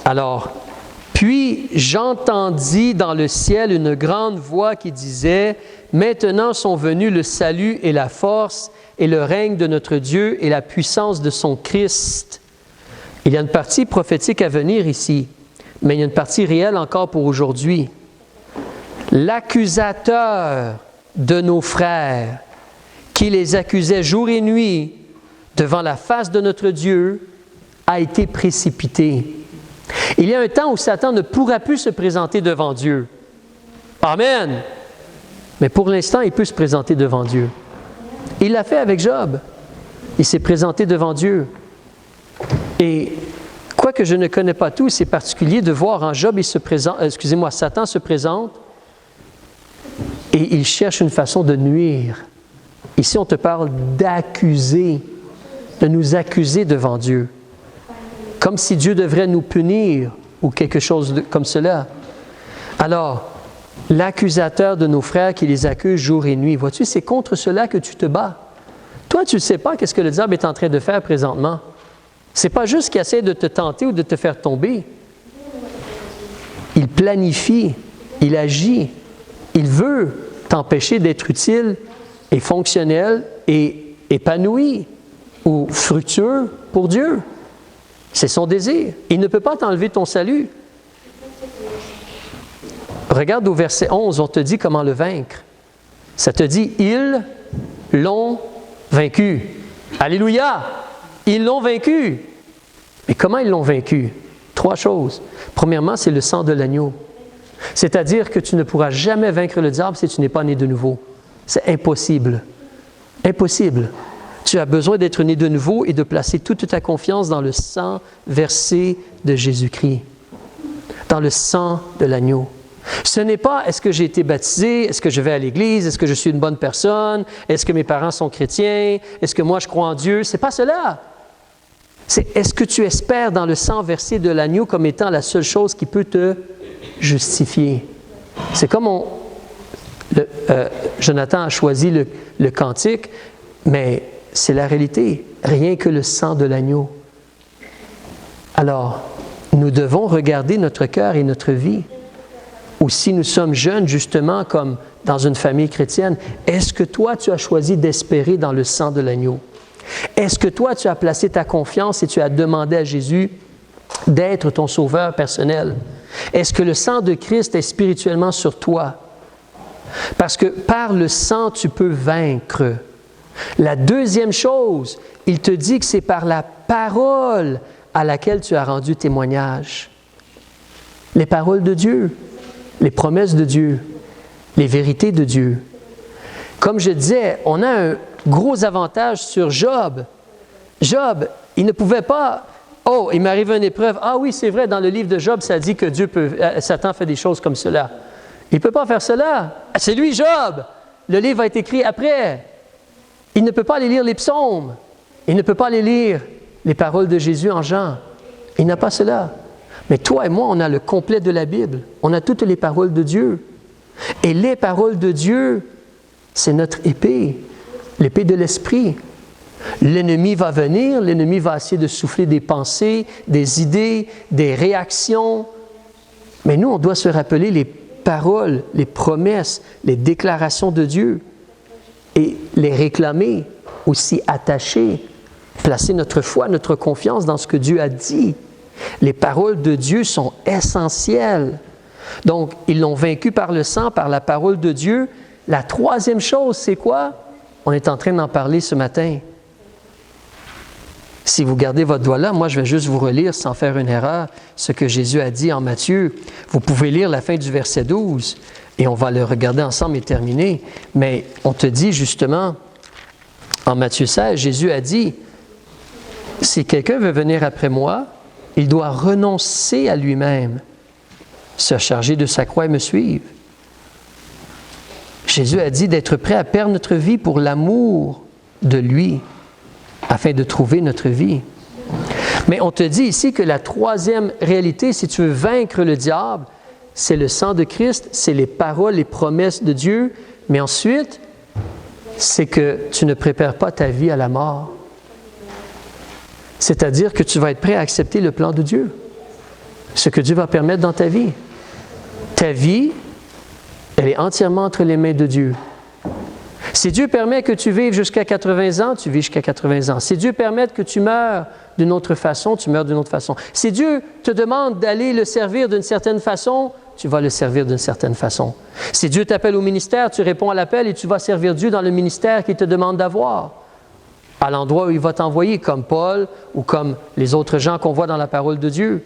Alors, puis j'entendis dans le ciel une grande voix qui disait, « Maintenant sont venus le salut et la force et le règne de notre Dieu et la puissance de son Christ. » Il y a une partie prophétique à venir ici, mais il y a une partie réelle encore pour aujourd'hui. L'accusateur de nos frères, qui les accusait jour et nuit devant la face de notre Dieu, a été précipité. Il y a un temps où Satan ne pourra plus se présenter devant Dieu. Amen! Mais pour l'instant, il peut se présenter devant Dieu. Il l'a fait avec Job. Il s'est présenté devant Dieu. Et quoique je ne connais pas tout, c'est particulier de voir en Job, Satan se présente et il cherche une façon de nuire. Ici, on te parle d'accuser, de nous accuser devant Dieu. Comme si Dieu devrait nous punir ou quelque chose comme cela. Alors, l'accusateur de nos frères qui les accuse jour et nuit, vois-tu, c'est contre cela que tu te bats. Toi, tu ne sais pas qu'est-ce que le diable est en train de faire présentement. Ce n'est pas juste qu'il essaie de te tenter ou de te faire tomber. Il planifie, il agit, il veut t'empêcher d'être utile et fonctionnel et épanoui ou fructueux pour Dieu. C'est son désir. Il ne peut pas t'enlever ton salut. Regarde au verset 11, on te dit comment le vaincre. Ça te dit, ils l'ont vaincu. Alléluia! Ils l'ont vaincu. Mais comment ils l'ont vaincu? 3 choses. Premièrement, c'est le sang de l'agneau. C'est-à-dire que tu ne pourras jamais vaincre le diable si tu n'es pas né de nouveau. C'est impossible. Impossible. Tu as besoin d'être né de nouveau et de placer toute ta confiance dans le sang versé de Jésus-Christ. Dans le sang de l'agneau. Ce n'est pas est-ce que j'ai été baptisé, est-ce que je vais à l'église, est-ce que je suis une bonne personne, est-ce que mes parents sont chrétiens, est-ce que moi je crois en Dieu. C'est pas cela. C'est est-ce que tu espères dans le sang versé de l'agneau comme étant la seule chose qui peut te justifier. C'est comme Jonathan a choisi le cantique, mais c'est la réalité, rien que le sang de l'agneau. Alors, nous devons regarder notre cœur et notre vie. Ou si nous sommes jeunes, justement, comme dans une famille chrétienne, est-ce que toi, tu as choisi d'espérer dans le sang de l'agneau? Est-ce que toi, tu as placé ta confiance et tu as demandé à Jésus d'être ton sauveur personnel? Est-ce que le sang de Christ est spirituellement sur toi? Parce que par le sang, tu peux vaincre. La deuxième chose, il te dit que c'est par la parole à laquelle tu as rendu témoignage. Les paroles de Dieu, les promesses de Dieu, les vérités de Dieu. Comme je disais, on a un gros avantage sur Job. Job, il ne pouvait pas... Oh, il m'arrive une épreuve. Ah oui, c'est vrai, dans le livre de Job, ça dit que Satan fait des choses comme cela. Il ne peut pas faire cela. C'est lui, Job. Le livre a été écrit après. Il ne peut pas aller lire les psaumes. Il ne peut pas aller lire les paroles de Jésus en Jean. Il n'a pas cela. Mais toi et moi, on a le complet de la Bible. On a toutes les paroles de Dieu. Et les paroles de Dieu, c'est notre épée, l'épée de l'Esprit. L'ennemi va venir, l'ennemi va essayer de souffler des pensées, des idées, des réactions. Mais nous, on doit se rappeler les paroles, les promesses, les déclarations de Dieu et les réclamer, aussi attacher, placer notre foi, notre confiance dans ce que Dieu a dit. Les paroles de Dieu sont essentielles. Donc, ils l'ont vaincu par le sang, par la parole de Dieu. La troisième chose, c'est quoi? On est en train d'en parler ce matin. Si vous gardez votre doigt là, moi je vais juste vous relire sans faire une erreur ce que Jésus a dit en Matthieu. Vous pouvez lire la fin du verset 12 et on va le regarder ensemble et terminer. Mais on te dit justement, en Matthieu 16, Jésus a dit, « Si quelqu'un veut venir après moi, il doit renoncer à lui-même, se charger de sa croix et me suivre. » Jésus a dit d'être prêt à perdre notre vie pour l'amour de lui, afin de trouver notre vie. Mais on te dit ici que la troisième réalité, si tu veux vaincre le diable, c'est le sang de Christ, c'est les paroles, les promesses de Dieu, mais ensuite, c'est que tu ne prépares pas ta vie à la mort. C'est-à-dire que tu vas être prêt à accepter le plan de Dieu. ce que Dieu va permettre dans ta vie. Ta vie, elle est entièrement entre les mains de Dieu. Si Dieu permet que tu vives jusqu'à 80 ans, tu vis jusqu'à 80 ans. Si Dieu permet que tu meurs d'une autre façon, tu meurs d'une autre façon. Si Dieu te demande d'aller le servir d'une certaine façon, tu vas le servir d'une certaine façon. Si Dieu t'appelle au ministère, tu réponds à l'appel et tu vas servir Dieu dans le ministère qu'il te demande d'avoir, à l'endroit où il va t'envoyer, comme Paul ou comme les autres gens qu'on voit dans la parole de Dieu.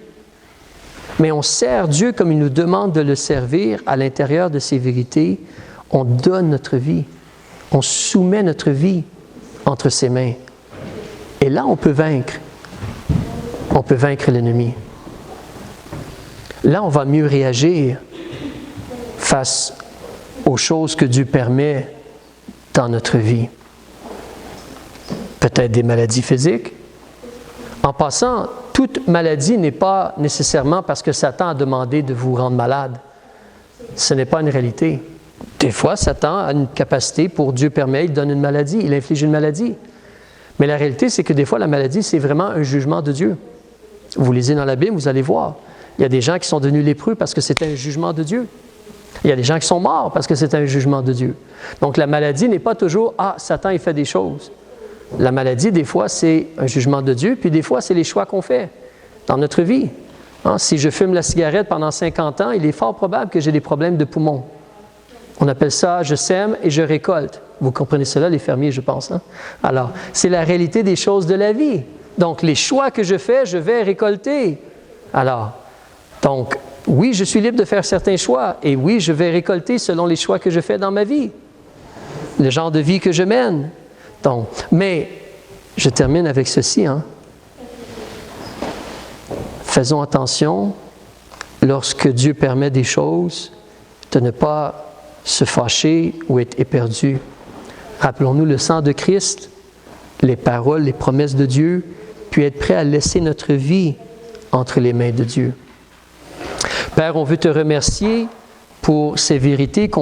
Mais on sert Dieu comme il nous demande de le servir à l'intérieur de ses vérités. On donne notre vie. On soumet notre vie entre ses mains. Et là, on peut vaincre. On peut vaincre l'ennemi. Là, on va mieux réagir face aux choses que Dieu permet dans notre vie. Peut-être des maladies physiques. En passant, toute maladie n'est pas nécessairement parce que Satan a demandé de vous rendre malade. Ce n'est pas une réalité. Des fois, Satan a une capacité pour Dieu permet, il donne une maladie, il inflige une maladie. Mais la réalité, c'est que des fois, la maladie, c'est vraiment un jugement de Dieu. Vous lisez dans la Bible, vous allez voir. Il y a des gens qui sont devenus lépreux parce que c'était un jugement de Dieu. Il y a des gens qui sont morts parce que c'était un jugement de Dieu. Donc, la maladie n'est pas toujours « Ah, Satan, il fait des choses ». La maladie, des fois, c'est un jugement de Dieu, puis des fois, c'est les choix qu'on fait dans notre vie. Si je fume la cigarette pendant 50 ans, il est fort probable que j'ai des problèmes de poumons. On appelle ça « je sème et je récolte ». Vous comprenez cela, les fermiers, je pense. Alors, c'est la réalité des choses de la vie. Donc, les choix que je fais, je vais récolter. Alors, donc, oui, je suis libre de faire certains choix, et oui, je vais récolter selon les choix que je fais dans ma vie, le genre de vie que je mène. Donc, mais, je termine avec ceci. Faisons attention, lorsque Dieu permet des choses, de ne pas se fâcher ou être éperdu. Rappelons-nous le sang de Christ, les paroles, les promesses de Dieu, puis être prêt à laisser notre vie entre les mains de Dieu. Père, on veut te remercier pour ces vérités qu'on